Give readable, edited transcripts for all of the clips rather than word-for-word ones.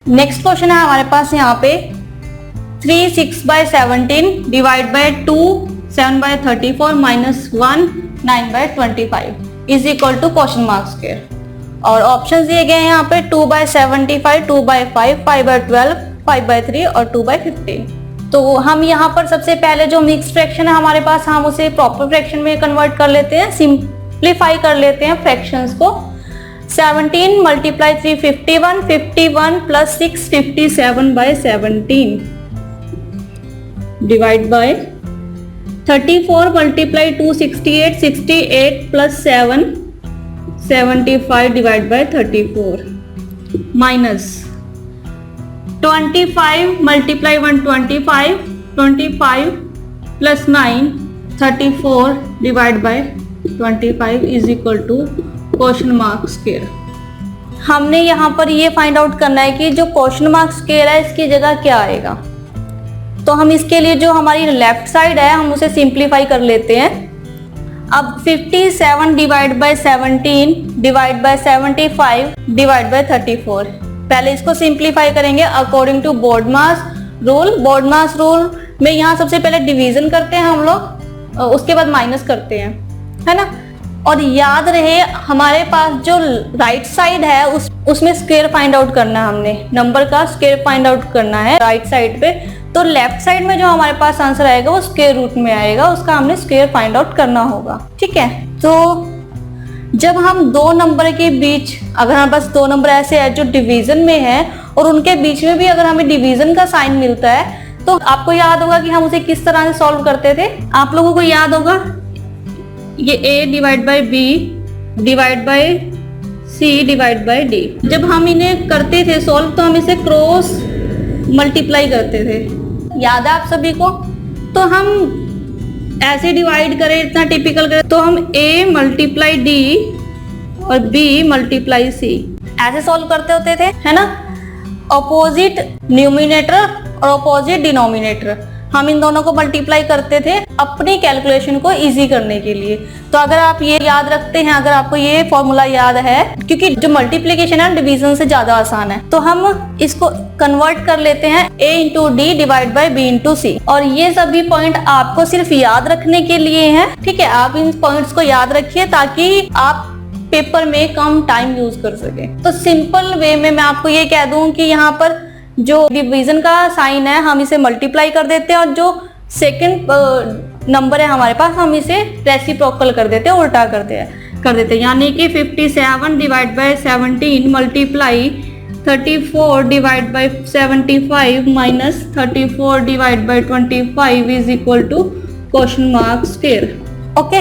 Next question है हमारे पास यहाँ पे 3 6/17 divide by 2 7/34 minus 1 9/25 is equal to question mark square. और ऑप्शन दिए गए हैं यहाँ पे 2/75, 2/5, 5/12, 5/3 और 2/15। तो हम यहाँ पर सबसे पहले जो मिक्स फ्रैक्शन है हमारे पास, हम उसे प्रॉपर फ्रैक्शन में कन्वर्ट कर लेते हैं, सिंप्लीफाई कर लेते हैं फ्रैक्शंस को। 17 multiply 3 51, 51 plus 6 57/17 divide by 34 multiply 2 68, 68 plus 7 75 divide by 34 minus 25 multiply 1 25, 25 plus 9 34 divide by 25 is equal to question mark square. हमने यहाँ पर ये फाइंड आउट करना है कि जो क्वेश्चन मार्क स्क्वायर है इसकी जगह क्या आएगा। तो हम इसके लिए जो हमारी लेफ्ट साइड है हम उसे सिंप्लीफाई कर लेते हैं। अब 57 divide by 17 divide by 75 divide by 34, पहले इसको सिंप्लीफाई करेंगे अकॉर्डिंग टू बोर्डमास रूल। बोर्डमास रूल में यहाँ सबसे पहले डिवीजन करते हैं हम लोग, उसके बाद माइनस करते हैं, है ना। और याद रहे हमारे पास जो राइट साइड है उसमें स्क्वायर फाइंड आउट करना है, हमने नंबर का स्क्वायर फाइंड आउट करना है राइट साइड पे। तो लेफ्ट साइड में जो हमारे पास आंसर आएगा वो स्क्वायर रूट में आएगा, उसका हमने स्क्वायर फाइंड आउट करना होगा, ठीक है। तो जब हम दो नंबर के बीच, अगर हमारे पास दो नंबर ऐसे है जो डिवीजन में है और उनके बीच में भी अगर हमें डिवीजन का साइन मिलता है, तो आपको याद होगा कि हम उसे किस तरह से सॉल्व करते थे। आप लोगों को याद होगा ये a divide by b divide by c divide by d। जब हम इन्हें करते थे सॉल्व तो हम इसे क्रॉस मल्टीप्लाई करते थे, याद है आप सभी को। तो हम ऐसे डिवाइड करें, इतना टिपिकल करें तो हम a मल्टीप्लाई d और b मल्टीप्लाई c ऐसे सॉल्व करते होते थे, है ना। ऑपोजिट न्यूमिनेटर और ऑपोजिट डिनोमिनेटर, हम इन दोनों को मल्टीप्लाई करते थे अपनी कैलकुलेशन को इजी करने के लिए। तो अगर आप ये याद रखते हैं, अगर आपको ये फॉर्मूला याद है, क्योंकि जो मल्टीप्लिकेशन है डिवीजन से ज्यादा आसान है, तो हम इसको कन्वर्ट कर लेते हैं a into D divide by b into C. और ये सभी पॉइंट आपको सिर्फ याद रखने के लिए हैं, ठीक है। आप इन पॉइंट्स को याद रखिए ताकि आप पेपर में कम टाइम यूज कर सके। तो सिंपल वे में मैं आपको ये कह दूं कि यहाँ पर जो डिवीजन का साइन है हम इसे मल्टीप्लाई कर देते हैं और जो सेकंड नंबर है हमारे पास हम इसे रेसिप्रोकल कर देते हैं, उल्टा कर देते हैं। यानी कि 57 divide by 17 multiply 34 divide by 75 minus 34 divide by 25 is equal to question mark square. Okay,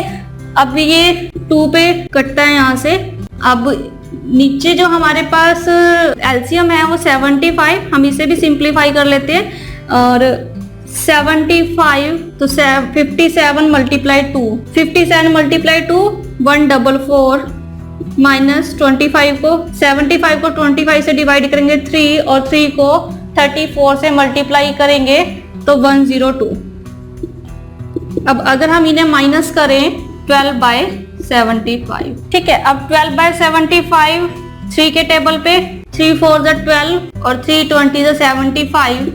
अब ये 2 पे कटता है यहाँ से। अब नीचे जो हमारे पास एलसीएम है वो 75, हम इसे भी सिंप्लीफाई कर लेते हैं। और 75 तो 57 मल्टीप्लाई 2, 57 मल्टीप्लाई 2 144 माइनस 25 को 75 को 25 से डिवाइड करेंगे 3 और 3 को 34 से मल्टीप्लाई करेंगे तो 102। अब अगर हम इन्हें माइनस करें 12/75, ठीक है। अब 12/75 3 के टेबल पे 3 4 12 और 3 20 75,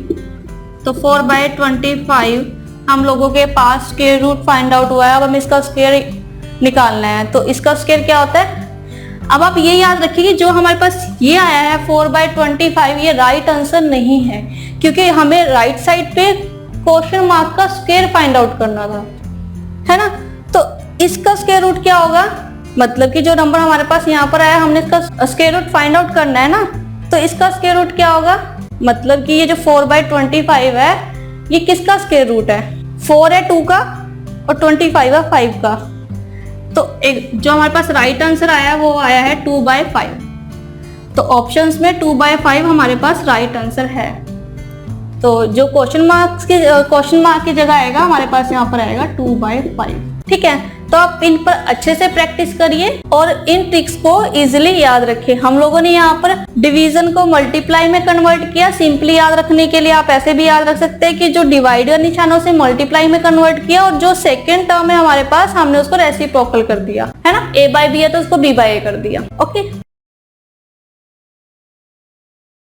तो 4/25 हम लोगों के पास स्क्वायर रूट फाइंड आउट हुआ है। अब हम इसका स्क्वायर निकालना है, तो इसका स्क्वायर क्या होता है। अब आप ये याद रखिए कि जो हमारे पास ये आया है 4/25 ये राइट आंसर नहीं है, क्योंकि हमें राइट साइड पे क्वेश्चन मार्क का स्क्वायर फाइंड आउट करना था, है ना। तो इसका स्क्वायर रूट क्या होगा, मतलब कि जो नंबर हमारे पास यहाँ पर आया हमने इसका स्क्वायर रूट फाइंड आउट करना है ना। तो इसका स्क्वायर रूट क्या होगा, मतलब कि ये जो 4/25 है ये किसका स्क्वायर रूट है, 4 है 2 का और 25 है 5 का। तो एक जो हमारे पास राइट आंसर आया वो आया है 2/5। तो ऑप्शंस में 2/5 हमारे पास राइट आंसर है। तो जो क्वेश्चन मार्क की जगह आएगा हमारे पास यहाँ पर आएगा 2/5, ठीक है। तो आप इन पर अच्छे से प्रैक्टिस करिए और इन ट्रिक्स को इजीली याद रखिए। हम लोगों ने यहाँ पर डिवीजन को मल्टीप्लाई में कन्वर्ट किया। सिंपली याद रखने के लिए आप ऐसे भी याद रख सकते हैं कि जो डिवाइडर निशानों से मल्टीप्लाई में कन्वर्ट किया और जो सेकंड टर्म है हमारे पास हमने उसको रेसिप्रोकल कर दिया, है ना। a/b है तो उसको b/a कर दिया। ओके।